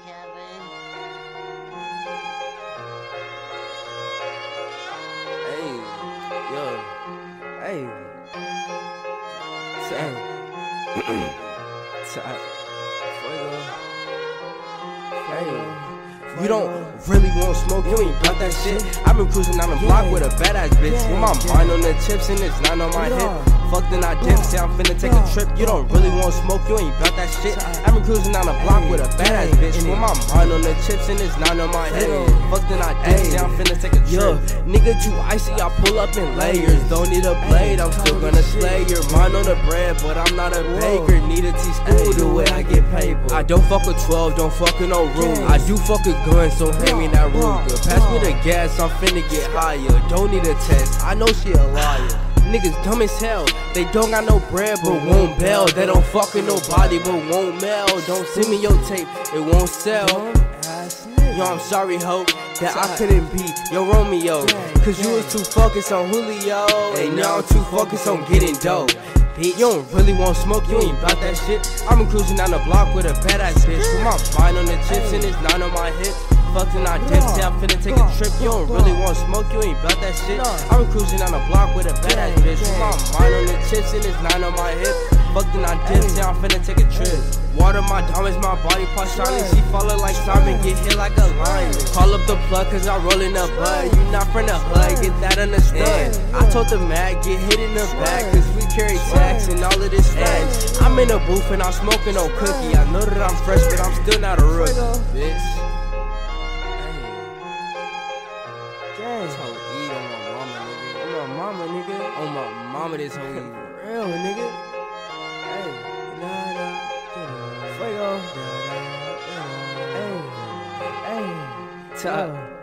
Hey, yo, hey, fuego, hey. You don't really want smoke, you ain't about that shit. I've been cruising down the block with a badass bitch. With my mind on the chips and it's not on my hip. Fuck then I dip, say I'm finna take a trip. You don't really want smoke, you ain't about that shit. I've been cruising down the block with a badass bitch. With my mind on the chips and it's not on my hip. Fuck then I dip, say I'm finna take a trip. Nigga too icy, I pull up in layers. Don't need a blade, I'm still gonna slay your mind on the bread, but I'm not a baker. Need a T-school the way I get paid. I don't fuck with 12, don't fuck with no rule. I do fuck with guns, so hand me that Ruger. Pass me the gas, I'm finna get higher. Don't need a test, I know she a liar. Niggas dumb as hell, they don't got no bread but won't bail. They don't fuck with nobody but won't mail. Don't send me your tape, it won't sell. Yo, I'm sorry, ho, that I couldn't be your Romeo, cause you was too focused on Julio, and now I'm too focused on getting dope. Bitch, you don't really want smoke, you ain't bout that shit. I've been cruising down the block with a badass bitch. With my mind on the chips and it's not on my hip. Fuck then I dip, say I'm finna take a trip. You don't really want smoke, you ain't bout that shit. I've been cruising down the block with a badass bitch. With my mind on the chips and it's not on my hip. Fuck then I dip, say I'm finna take a trip. Water my diamonds, my body part shining. She follow like Simon, get hit like a lion. Call up the plug cause I'm rolling up bud. You not from the hood, get that understood. I told the mag, get hit in the back, cause we carry tax and all of this facts. I'm in the booth and I'm smoking no cookie. I know that I'm fresh, but I'm still not a rookie, bitch. This whole E on my mama, nigga. On my mama, nigga. On my mama, this whole E real, nigga. Hey, fuego. Hey, top.